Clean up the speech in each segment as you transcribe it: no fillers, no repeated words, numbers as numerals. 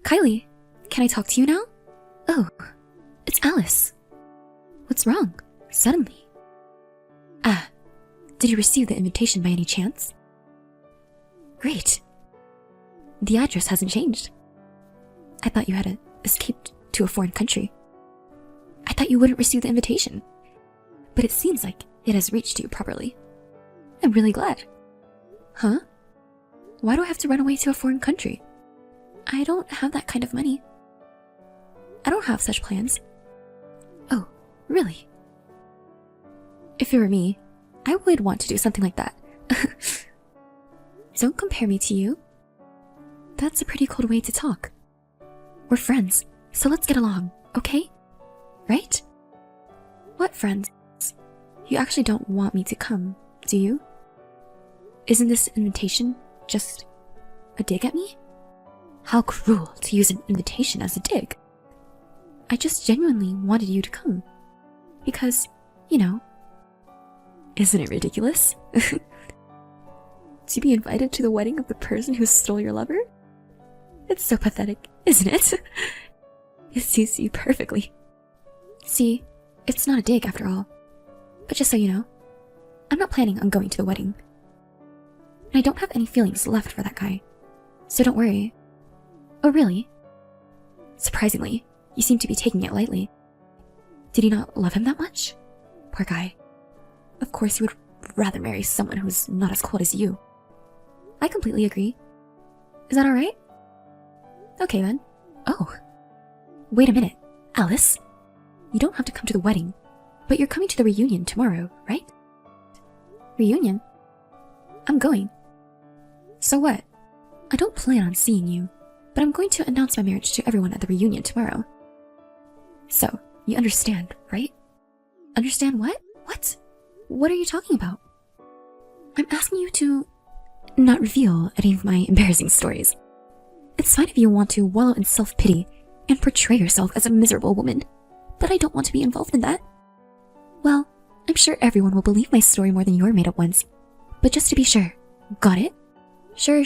Kylie, can I talk to you now? Oh, it's Alice. What's wrong? Suddenly. Ah, did you receive the invitation by any chance? Great. The address hasn't changed. I thought you had escaped to a foreign country. I thought you wouldn't receive the invitation. But it seems like it has reached you properly. I'm really glad. Huh? Why do I have to run away to a foreign country? I don't have that kind of money. I don't have such plans. Oh, really? If it were me, I would want to do something like that. Don't compare me to you. That's a pretty cold way to talk. We're friends, so let's get along, okay? Right? What friends? You actually don't want me to come, do you? Isn't this invitation just a dig at me? How cruel to use an invitation as a dig. I just genuinely wanted you to come. Because, you know, isn't it ridiculous? To be invited to the wedding of the person who stole your lover? It's so pathetic, isn't it? It suits you perfectly. See, it's not a dig after all. But just so you know, I'm not planning on going to the wedding. And I don't have any feelings left for that guy. So don't worry. Oh, really? Surprisingly, you seem to be taking it lightly. Did you not love him that much? Poor guy. Of course you would rather marry someone who's not as cold as you. I completely agree. Is that alright? Okay then. Oh. Wait a minute, Alice. You don't have to come to the wedding, but you're coming to the reunion tomorrow, right? Reunion? I'm going. So what? I don't plan on seeing you, but I'm going to announce my marriage to everyone at the reunion tomorrow. So, you understand, right? Understand what? What? What are you talking about? I'm asking you to not reveal any of my embarrassing stories. It's fine if you want to wallow in self-pity and portray yourself as a miserable woman, but I don't want to be involved in that. Well, I'm sure everyone will believe my story more than your made-up ones, but just to be sure, got it? Sure.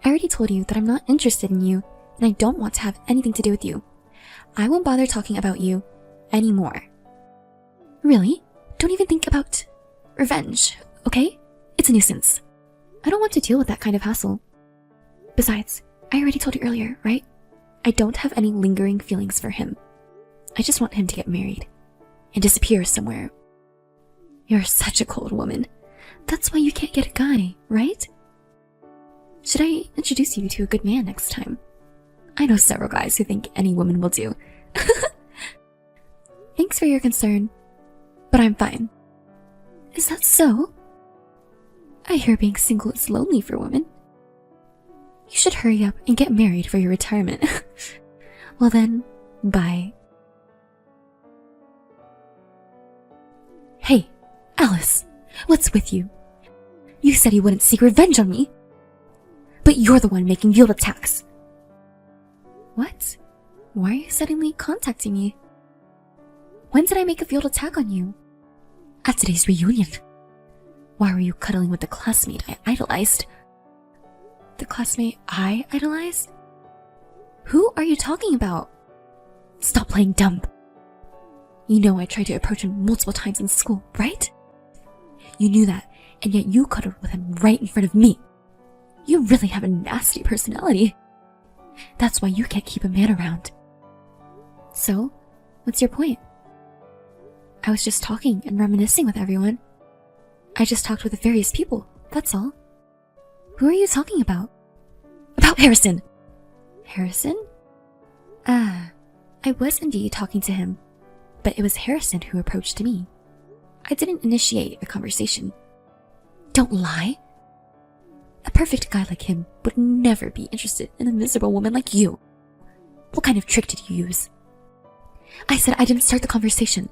I already told you that I'm not interested in you, and I don't want to have anything to do with you. I won't bother talking about you anymore. Really? Don't even think about revenge, okay? It's a nuisance. I don't want to deal with that kind of hassle. Besides, I already told you earlier, right? I don't have any lingering feelings for him. I just want him to get married and disappear somewhere. You're such a cold woman. That's why you can't get a guy, right? Should I introduce you to a good man next time? I know several guys who think any woman will do. Thanks for your concern, but I'm fine. Is that so? I hear being single is lonely for women. You should hurry up and get married for your retirement. Well then, bye. Hey, Alice, what's with you? You said you wouldn't seek revenge on me. But you're the one making veiled attacks. What? Why are you suddenly contacting me? When did I make a veiled attack on you? At today's reunion. Why were you cuddling with the classmate I idolized? The classmate I idolized? Who are you talking about? Stop playing dumb. You know I tried to approach him multiple times in school, right? You knew that, and yet you cuddled with him right in front of me. You really have a nasty personality. That's why you can't keep a man around. So, what's your point? I was just talking and reminiscing with everyone. I just talked with various people, that's all. Who are you talking about? About Harrison! Harrison? Ah, I was indeed talking to him, but it was Harrison who approached me. I didn't initiate the conversation. Don't lie! A perfect guy like him would never be interested in a miserable woman like you. What kind of trick did you use? I said I didn't start the conversation.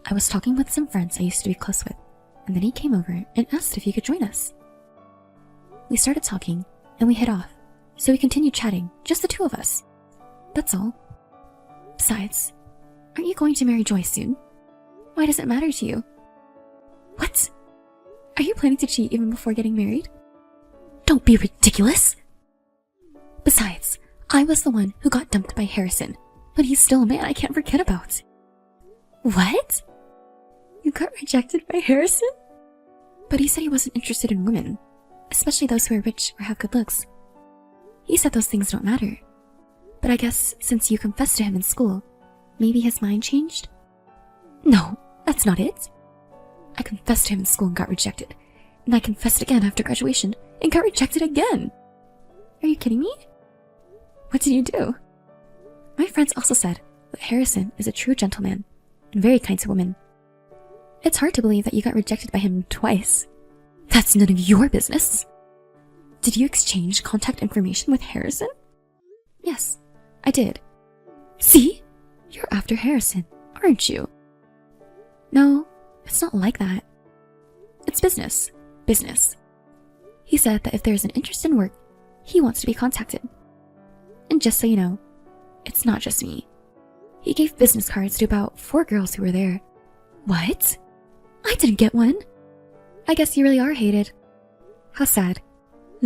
I was talking with some friends I used to be close with, and then he came over and asked if he could join us. We started talking, and we hit off, so we continued chatting, just the two of us. That's all. Besides, aren't you going to marry Joy soon? Why does it matter to you? What? Are you planning to cheat even before getting married? Don't be ridiculous! Besides, I was the one who got dumped by Harrison, but he's still a man I can't forget about. What? You got rejected by Harrison? But he said he wasn't interested in women, especially those who are rich or have good looks. He said those things don't matter. But I guess since you confessed to him in school, maybe his mind changed? No, that's not it. I confessed to him in school and got rejected. And I confessed again after graduation and got rejected again. Are you kidding me? What did you do? My friends also said that Harrison is a true gentleman and very kind to women. It's hard to believe that you got rejected by him twice. That's none of your business. Did you exchange contact information with Harrison? Yes, I did. See? You're after Harrison, aren't you? No, it's not like that. It's business. Business. He said that if there's an interest in work, he wants to be contacted. And just so you know, it's not just me. He gave business cards to about 4 girls who were there. What? I didn't get one. I guess you really are hated. How sad.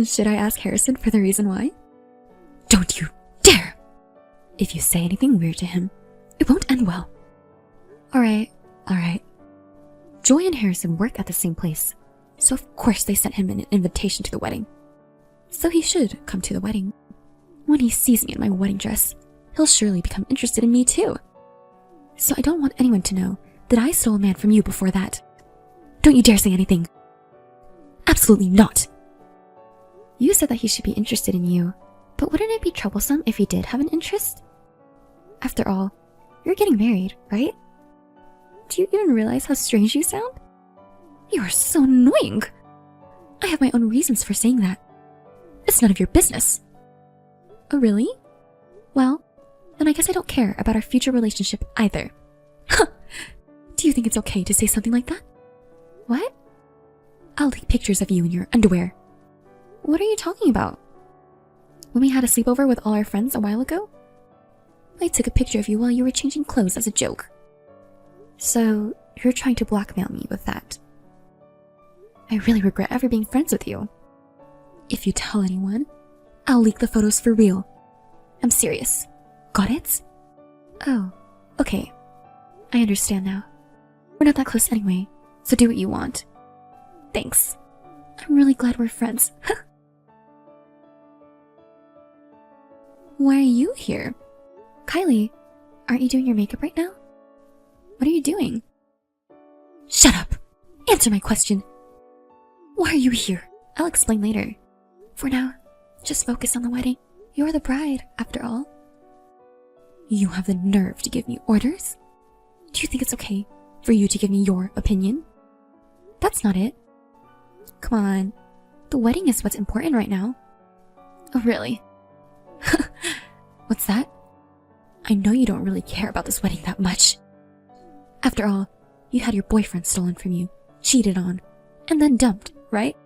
Should I ask Harrison for the reason why? Don't you dare! If you say anything weird to him, it won't end well. Alright. Joy and Harrison work at the same place, so of course they sent him an invitation to the wedding. So he should come to the wedding. When he sees me in my wedding dress, he'll surely become interested in me too. So I don't want anyone to know that I stole a man from you before that. Don't you dare say anything. Absolutely not. You said that he should be interested in you, but wouldn't it be troublesome if he did have an interest? After all, you're getting married, right? Do you even realize how strange you sound? You are so annoying. I have my own reasons for saying that. It's none of your business. Oh, really? Well, then I guess I don't care about our future relationship either. Huh. Do you think it's okay to say something like that? What? I'll take pictures of you in your underwear. What are you talking about? When we had a sleepover with all our friends a while ago, I took a picture of you while you were changing clothes as a joke. So, you're trying to blackmail me with that. I really regret ever being friends with you. If you tell anyone, I'll leak the photos for real. I'm serious. Got it? Oh, okay. I understand now. We're not that close anyway, so do what you want. Thanks. I'm really glad we're friends. Why are you here? Kylie, aren't you doing your makeup right now? What are you doing? Shut up! Answer my question! Why are you here? I'll explain later. For now, just focus on the wedding. You're the bride, after all. You have the nerve to give me orders? Do you think it's okay for you to give me your opinion? That's not it. Come on. The wedding is what's important right now. Oh, really? What's that? I know you don't really care about this wedding that much. After all, you had your boyfriend stolen from you, cheated on, and then dumped, right?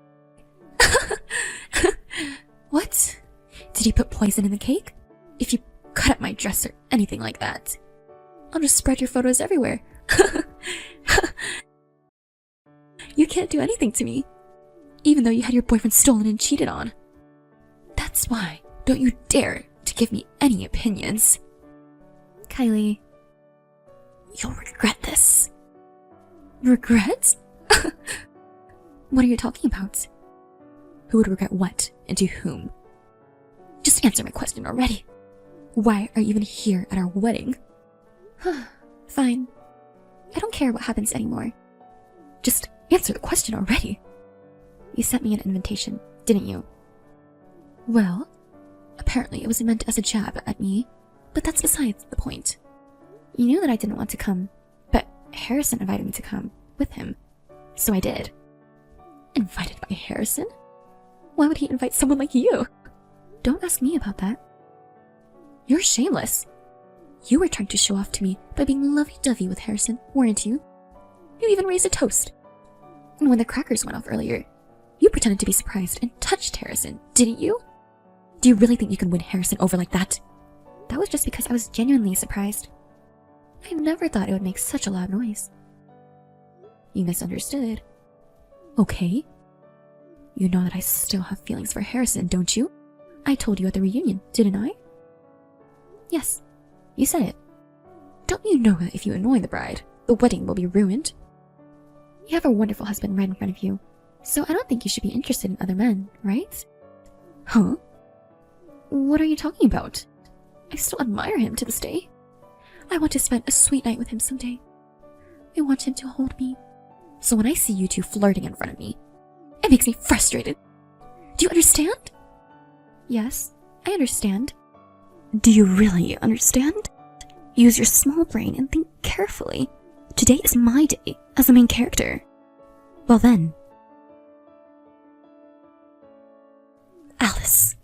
What? Did he put poison in the cake? If you cut up my dress or anything like that, I'll just spread your photos everywhere. You can't do anything to me, even though you had your boyfriend stolen and cheated on. That's why don't you dare to give me any opinions. Kylie, you'll regret this. Regret? What are you talking about? Who would regret what and to whom? Just answer my question already. Why are you even here at our wedding? Fine. I don't care what happens anymore. Just answer the question already. You sent me an invitation, didn't you? Well, apparently it was meant as a jab at me, but that's besides the point. You knew that I didn't want to come, but Harrison invited me to come with him, so I did. Invited by Harrison? Why would he invite someone like you? Don't ask me about that. You're shameless. You were trying to show off to me by being lovey-dovey with Harrison, weren't you? You even raised a toast. And when the crackers went off earlier, you pretended to be surprised and touched Harrison, didn't you? Do you really think you can win Harrison over like that? That was just because I was genuinely surprised. I never thought it would make such a loud noise. You misunderstood. Okay. You know that I still have feelings for Harrison, don't you? I told you at the reunion, didn't I? Yes, you said it. Don't you know that if you annoy the bride, the wedding will be ruined? You have a wonderful husband right in front of you, so I don't think you should be interested in other men, right? Huh? What are you talking about? I still admire him to this day. I want to spend a sweet night with him someday. I want him to hold me. So when I see you two flirting in front of me, it makes me frustrated. Do you understand? Yes, I understand. Do you really understand? Use your small brain and think carefully. Today is my day as the main character. Well then. Alice,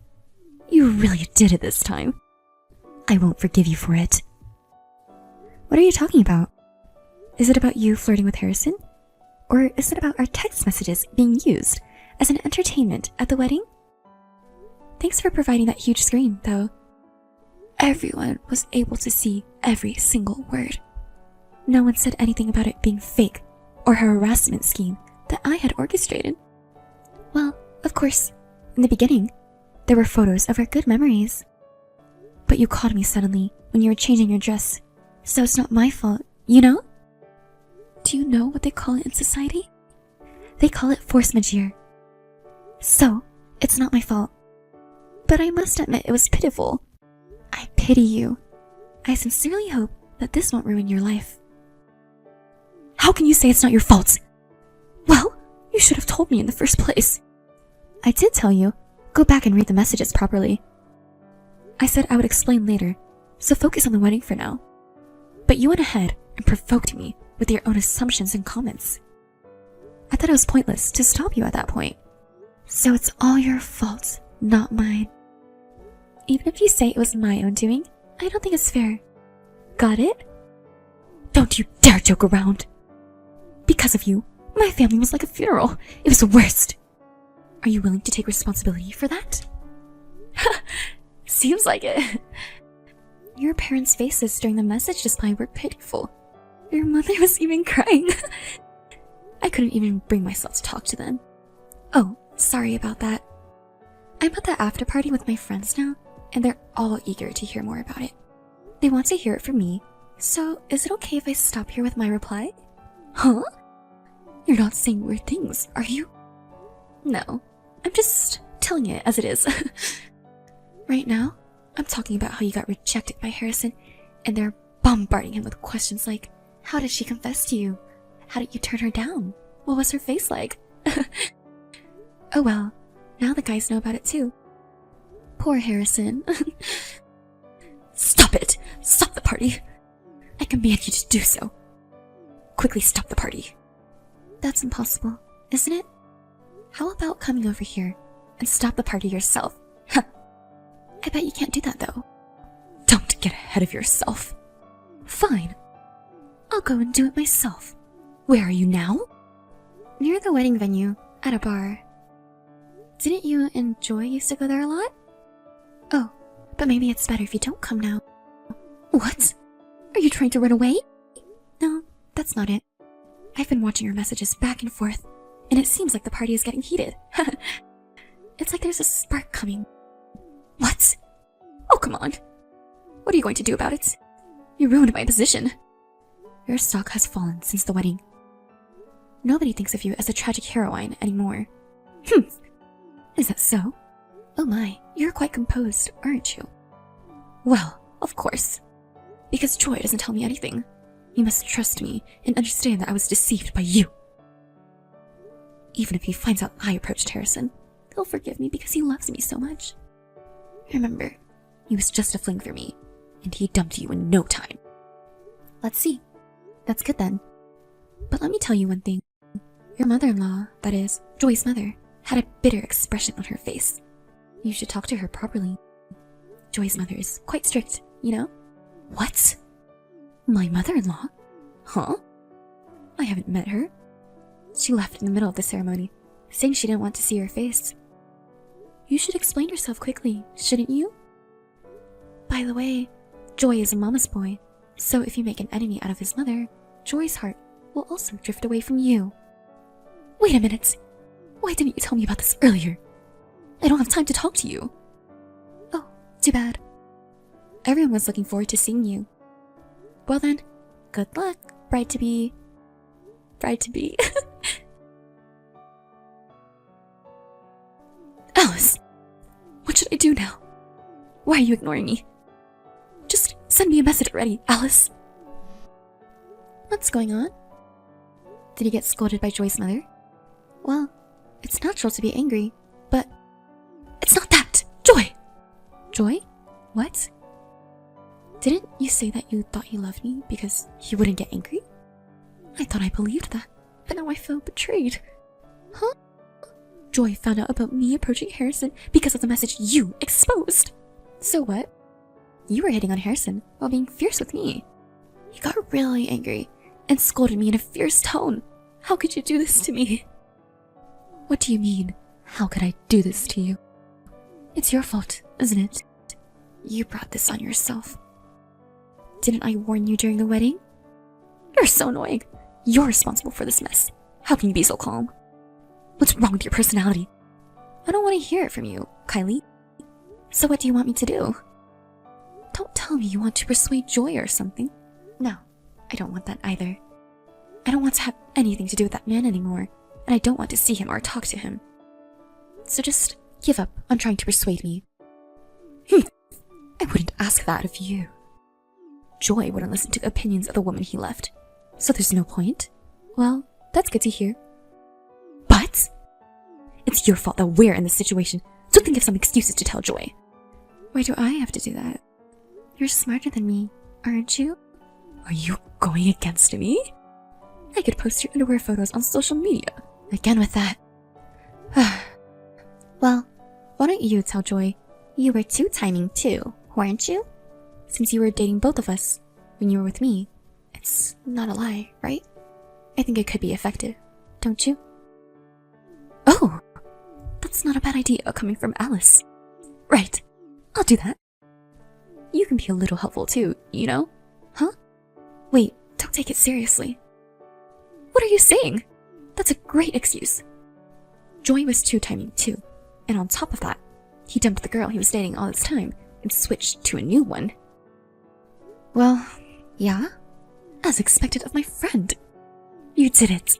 you really did it this time. I won't forgive you for it. What are you talking about? Is it about you flirting with Harrison? Or is it about our text messages being used as an entertainment at the wedding? Thanks for providing that huge screen, though. Everyone was able to see every single word. No one said anything about it being fake or a harassment scheme that I had orchestrated. Well, of course, in the beginning, there were photos of our good memories. But you called me suddenly when you were changing your dress, so it's not my fault, you know? Do you know what they call it in society? They call it force majeure. So, it's not my fault. But I must admit it was pitiful. I pity you. I sincerely hope that this won't ruin your life. How can you say it's not your fault? Well, you should have told me in the first place. I did tell you. Go back and read the messages properly. I said I would explain later, so focus on the wedding for now. But you went ahead and provoked me with your own assumptions and comments. I thought it was pointless to stop you at that point. So it's all your fault, not mine. Even if you say it was my own doing, I don't think it's fair. Got it? Don't you dare joke around. Because of you, my family was like a funeral. It was the worst. Are you willing to take responsibility for that? Seems like it. Your parents' faces during the message display were pitiful. Your mother was even crying. I couldn't even bring myself to talk to them. Oh, sorry about that. I'm at the after party with my friends now, and they're all eager to hear more about it. They want to hear it from me, so is it okay if I stop here with my reply? Huh? You're not saying weird things, are you? No, I'm just telling it as it is. Right now, I'm talking about how you got rejected by Harrison, and they're bombarding him with questions like, how did she confess to you? How did you turn her down? What was her face like? Oh well, now the guys know about it too. Poor Harrison. Stop it! Stop the party! I command you to do so. Quickly stop the party. That's impossible, isn't it? How about coming over here and stop the party yourself? I bet you can't do that though. Don't get ahead of yourself. Fine. I'll go and do it myself. Where are you now? Near the wedding venue, at a bar. Didn't you and Joy used to go there a lot? Oh, but maybe it's better if you don't come now. What? Are you trying to run away? No, that's not it. I've been watching your messages back and forth, and it seems like the party is getting heated. It's like there's a spark coming. What? Oh, come on. What are you going to do about it? You ruined my position. Your stock has fallen since the wedding. Nobody thinks of you as a tragic heroine anymore. Is that so? Oh my, you're quite composed, aren't you? Well, of course. Because Joy doesn't tell me anything. You must trust me and understand that I was deceived by you. Even if he finds out I approached Harrison, he'll forgive me because he loves me so much. Remember, he was just a fling for me, and he dumped you in no time. Let's see. That's good then. But let me tell you one thing. Your mother-in-law, that is, Joy's mother, had a bitter expression on her face. You should talk to her properly. Joy's mother is quite strict, you know? What? My mother-in-law? Huh? I haven't met her. She left in the middle of the ceremony, saying she didn't want to see her face. You should explain yourself quickly, shouldn't you? By the way, Joy is a mama's boy, so if you make an enemy out of his mother, Joy's heart will also drift away from you. Wait a minute! Why didn't you tell me about this earlier? I don't have time to talk to you. Oh, too bad. Everyone was looking forward to seeing you. Well then, good luck, bride-to-be. Bride-to-be. Alice! What should I do now? Why are you ignoring me? Just send me a message already, Alice. What's going on? Did you get scolded by Joy's mother? Well, it's natural to be angry, but it's not that! Joy! Joy? What? Didn't you say that you thought you loved me because you wouldn't get angry? I thought I believed that, but now I feel betrayed. Huh? Joy found out about me approaching Harrison because of the message you exposed. So what? You were hitting on Harrison while being fierce with me. He got really angry and scolded me in a fierce tone. How could you do this to me? What do you mean, how could I do this to you? It's your fault, isn't it? You brought this on yourself. Didn't I warn you during the wedding? You're so annoying. You're responsible for this mess. How can you be so calm? What's wrong with your personality? I don't want to hear it from you, Kylie. So what do you want me to do? Don't tell me you want to persuade Joy or something. No, I don't want that either. I don't want to have anything to do with that man anymore, and I don't want to see him or talk to him. So just give up on trying to persuade me. I wouldn't ask that of you. Joy wouldn't listen to the opinions of the woman he left, so there's no point. Well, that's good to hear. But it's your fault that we're in this situation, so think of some excuses to tell Joy. Why do I have to do that? You're smarter than me, aren't you? Are you going against me? I could post your underwear photos on social media. Again with that. Well, why don't you tell Joy you were two-timing too, weren't you? Since you were dating both of us when you were with me, it's not a lie, right? I think it could be effective, don't you? Oh, that's not a bad idea coming from Alice. Right, I'll do that. You can be a little helpful too, you know? Huh? Wait, don't take it seriously. What are you saying? That's a great excuse. Joy was two-timing too, and on top of that, he dumped the girl he was dating all this time and switched to a new one. Well, yeah, as expected of my friend. You did it.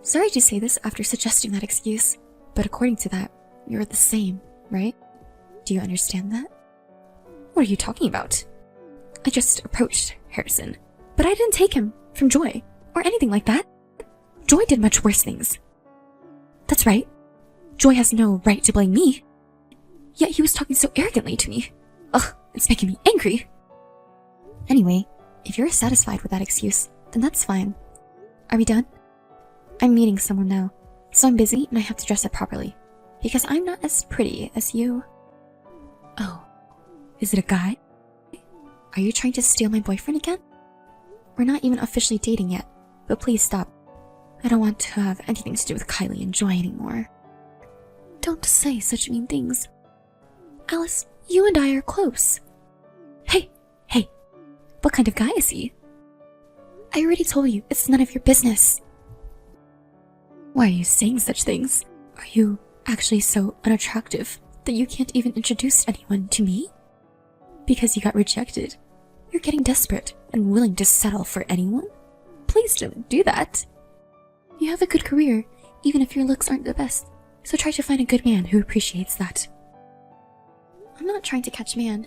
Sorry to say this after suggesting that excuse, but according to that, you're the same, right? Do you understand that? What are you talking about? I just approached Harrison, but I didn't take him from Joy, or anything like that. Joy did much worse things. That's right. Joy has no right to blame me. Yet he was talking so arrogantly to me. Ugh, it's making me angry. Anyway, if you're satisfied with that excuse, then that's fine. Are we done? I'm meeting someone now, so I'm busy and I have to dress up properly, because I'm not as pretty as you. Oh, is it a guy? Are you trying to steal my boyfriend again? We're not even officially dating yet, but please stop. I don't want to have anything to do with Kylie and Joy anymore. Don't say such mean things. Alice, you and I are close. Hey, what kind of guy is he? I already told you, it's none of your business. Why are you saying such things? Are you actually so unattractive that you can't even introduce anyone to me? Because you got rejected, you're getting desperate and willing to settle for anyone? Please don't do that. You have a good career, even if your looks aren't the best, so try to find a good man who appreciates that. I'm not trying to catch man.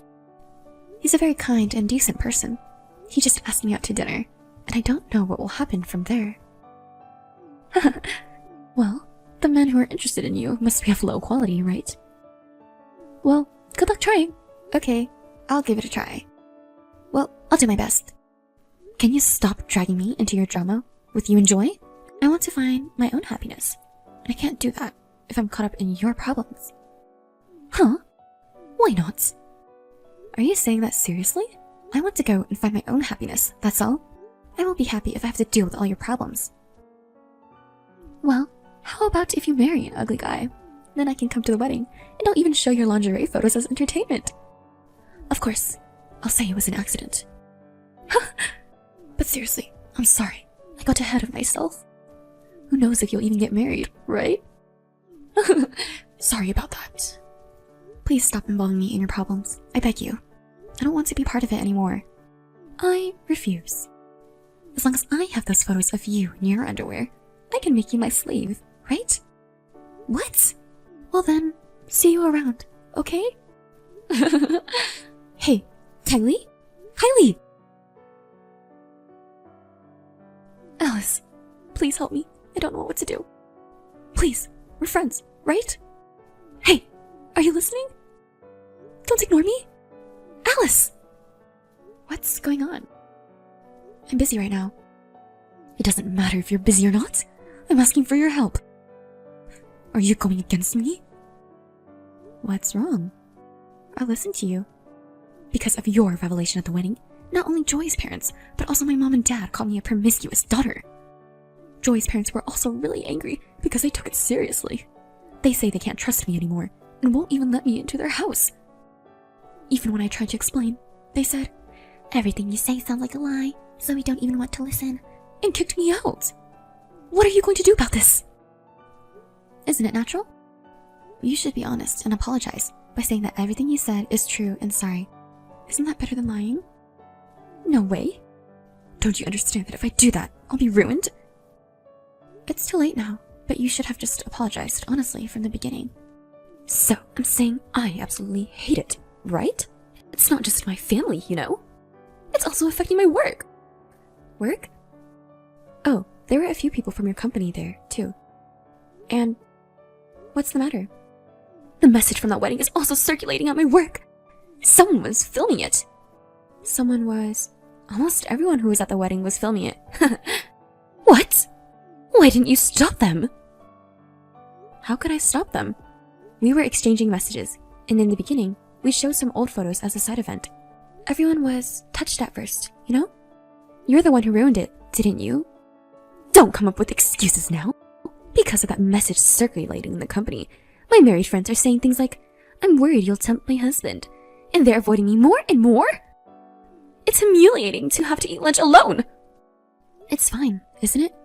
He's a very kind and decent person. He just asked me out to dinner, and I don't know what will happen from there. Well, the men who are interested in you must be of low quality, right? Well, good luck trying. Okay, I'll give it a try. Well, I'll do my best. Can you stop dragging me into your drama with you and Joy? I want to find my own happiness, and I can't do that if I'm caught up in your problems. Huh? Why not? Are you saying that seriously? I want to go and find my own happiness, that's all. I will be happy if I have to deal with all your problems. Well, how about if you marry an ugly guy? Then I can come to the wedding, and I'll even show your lingerie photos as entertainment. Of course, I'll say it was an accident. But seriously, I'm sorry. I got ahead of myself. Who knows if you'll even get married, right? Sorry about that. Please stop involving me in your problems. I beg you. I don't want to be part of it anymore. I refuse. As long as I have those photos of you in your underwear, I can make you my slave, right? What? Well then, see you around, okay? Hey, Kylie? Kylie! Alice, please help me. I don't know what to do. Please, we're friends, right? Hey, are you listening? Don't ignore me. Alice! What's going on? I'm busy right now. It doesn't matter if you're busy or not. I'm asking for your help. Are you going against me? What's wrong? I'll listen to you. Because of your revelation at the wedding, not only Joy's parents, but also my mom and dad called me a promiscuous daughter. Joy's parents were also really angry because I took it seriously. They say they can't trust me anymore and won't even let me into their house. Even when I tried to explain, they said, "Everything you say sounds like a lie, so we don't even want to listen," and kicked me out. What are you going to do about this? Isn't it natural? You should be honest and apologize by saying that everything you said is true and sorry. Isn't that better than lying? No way. Don't you understand that if I do that, I'll be ruined? It's too late now, but you should have just apologized honestly from the beginning. So, I'm saying I absolutely hate it, right? It's not just my family, you know? It's also affecting my work. Work? Oh, there were a few people from your company there, too. And what's the matter? The message from that wedding is also circulating at my work. Someone was filming it. Someone was... Almost everyone who was at the wedding was filming it. What? Why didn't you stop them? How could I stop them? We were exchanging messages, and in the beginning, we showed some old photos as a side event. Everyone was touched at first, you know? You're the one who ruined it, didn't you? Don't come up with excuses now. Because of that message circulating in the company, my married friends are saying things like, "I'm worried you'll tempt my husband," and they're avoiding me more and more. It's humiliating to have to eat lunch alone. It's fine, isn't it?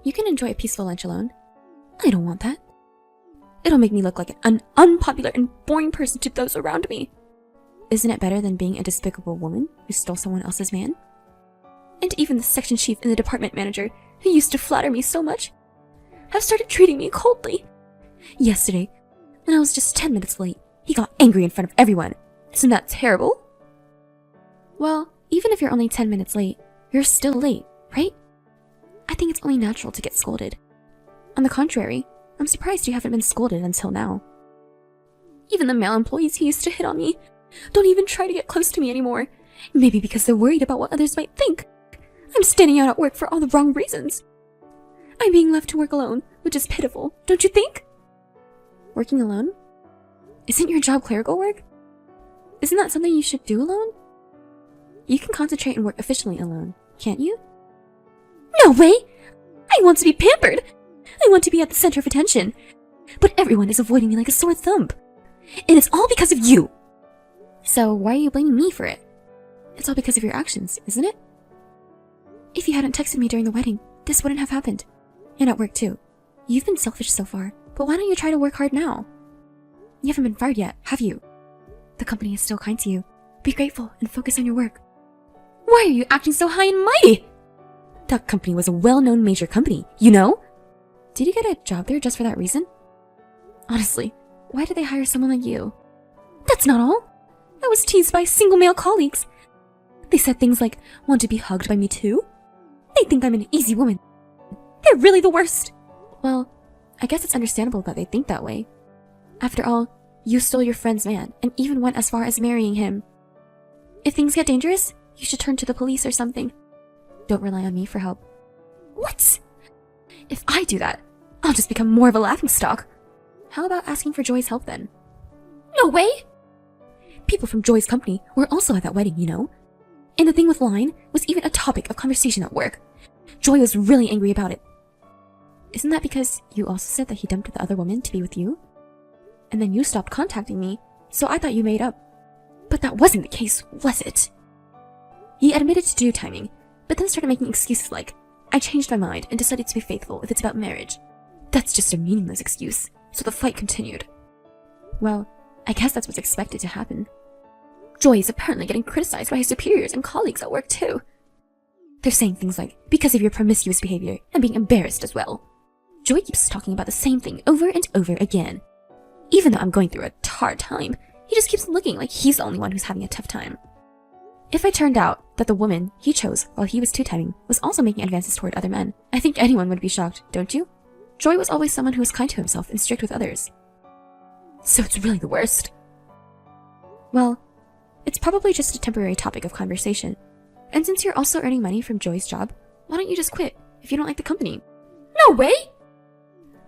You can enjoy a peaceful lunch alone. I don't want that. It'll make me look like an unpopular and boring person to those around me. Isn't it better than being a despicable woman who stole someone else's man? And even the section chief and the department manager, who used to flatter me so much, have started treating me coldly. Yesterday, when I was just 10 minutes late, he got angry in front of everyone. Isn't that terrible? Well, even if you're only 10 minutes late, you're still late, right? I think it's only natural to get scolded. On the contrary, I'm surprised you haven't been scolded until now. Even the male employees who used to hit on me don't even try to get close to me anymore. Maybe because they're worried about what others might think. I'm standing out at work for all the wrong reasons. I'm being left to work alone, which is pitiful, don't you think? Working alone? Isn't your job clerical work? Isn't that something you should do alone? You can concentrate and work efficiently alone, can't you? No way! I want to be pampered! I want to be at the center of attention. But everyone is avoiding me like a sore thumb. And it's all because of you! So why are you blaming me for it? It's all because of your actions, isn't it? If you hadn't texted me during the wedding, this wouldn't have happened. And at work too. You've been selfish so far, but why don't you try to work hard now? You haven't been fired yet, have you? The company is still kind to you. Be grateful and focus on your work. Why are you acting so high and mighty? That company was a well-known major company, you know? Did you get a job there just for that reason? Honestly, why did they hire someone like you? That's not all. I was teased by single male colleagues. They said things like, "Want to be hugged by me too?" They think I'm an easy woman. They're really the worst. Well, I guess it's understandable that they think that way. After all, you stole your friend's man and even went as far as marrying him. If things get dangerous, you should turn to the police or something. Don't rely on me for help. What? If I do that, I'll just become more of a laughingstock. How about asking for Joy's help then? No way! People from Joy's company were also at that wedding, you know? And the thing with lying was even a topic of conversation at work. Joy was really angry about it. Isn't that because you also said that he dumped the other woman to be with you? And then you stopped contacting me, so I thought you made up. But that wasn't the case, was it? He admitted to do timing, but then started making excuses like, "I changed my mind and decided to be faithful if it's about marriage." That's just a meaningless excuse, so the fight continued. Well, I guess that's what's expected to happen. Joy is apparently getting criticized by his superiors and colleagues at work too. They're saying things like, because of your promiscuous behavior, and being embarrassed as well. Joy keeps talking about the same thing over and over again. Even though I'm going through a hard time, he just keeps looking like he's the only one who's having a tough time. If it turned out that the woman he chose while he was two-timing was also making advances toward other men, I think anyone would be shocked, don't you? Joy was always someone who was kind to himself and strict with others. So it's really the worst. Well, it's probably just a temporary topic of conversation. And since you're also earning money from Joy's job, why don't you just quit if you don't like the company? No way!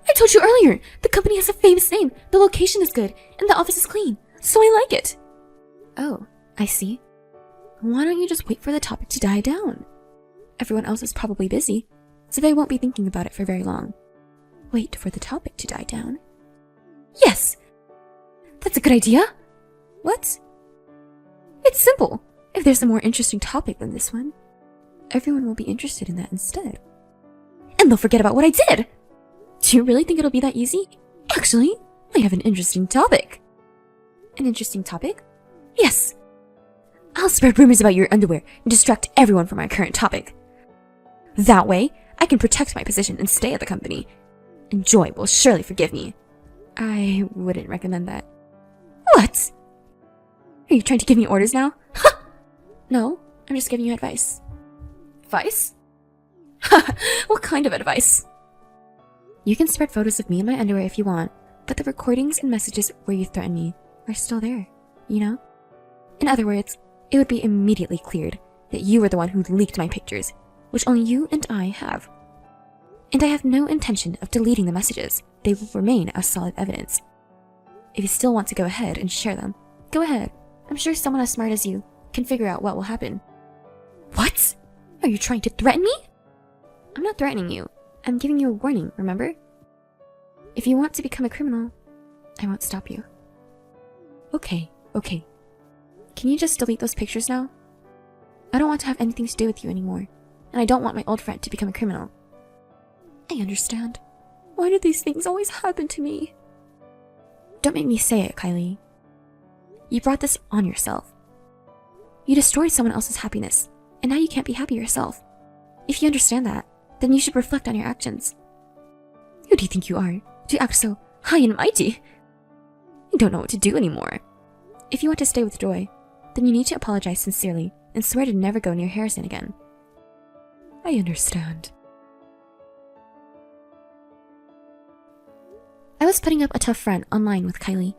I told you earlier, the company has a famous name, the location is good, and the office is clean, so I like it. Oh, I see. Why don't you just wait for the topic to die down? Everyone else is probably busy, so they won't be thinking about it for very long. Wait for the topic to die down? Yes! That's a good idea! What? It's simple. If there's a more interesting topic than this one, everyone will be interested in that instead. And they'll forget about what I did! Do you really think it'll be that easy? Actually, I have an interesting topic. An interesting topic? Yes. I'll spread rumors about your underwear and distract everyone from my current topic. That way, I can protect my position and stay at the company. And Joy will surely forgive me. I wouldn't recommend that. What? Are you trying to give me orders now? No, I'm just giving you advice. Advice? What kind of advice? You can spread photos of me in my underwear if you want, but the recordings and messages where you threaten me are still there, you know? In other words, it would be immediately cleared that you were the one who leaked my pictures, which only you and I have. And I have no intention of deleting the messages. They will remain as solid evidence. If you still want to go ahead and share them, go ahead. I'm sure someone as smart as you can figure out what will happen. What? Are you trying to threaten me? I'm not threatening you. I'm giving you a warning, remember? If you want to become a criminal, I won't stop you. Okay. Can you just delete those pictures now? I don't want to have anything to do with you anymore, and I don't want my old friend to become a criminal. I understand. Why do these things always happen to me? Don't make me say it, Kylie. You brought this on yourself. You destroyed someone else's happiness, and now you can't be happy yourself. If you understand that, then you should reflect on your actions. Who do you think you are, to act so high and mighty? You don't know what to do anymore. If you want to stay with Joy, then you need to apologize sincerely and swear to never go near Harrison again. I understand. I was putting up a tough front online with Kylie,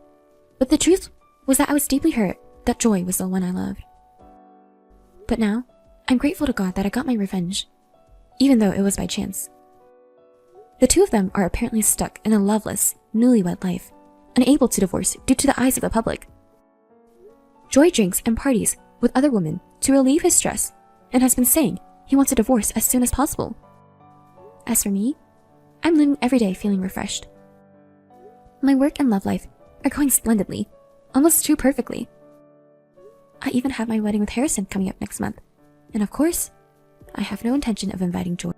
but the truth was that I was deeply hurt that Joy was the one I loved. But now, I'm grateful to God that I got my revenge, even though it was by chance. The two of them are apparently stuck in a loveless, newlywed life, unable to divorce due to the eyes of the public. Joy drinks and parties with other women to relieve his stress and has been saying he wants a divorce as soon as possible. As for me, I'm living every day feeling refreshed. My work and love life are going splendidly, almost too perfectly. I even have my wedding with Harrison coming up next month, and of course, I have no intention of inviting Joy.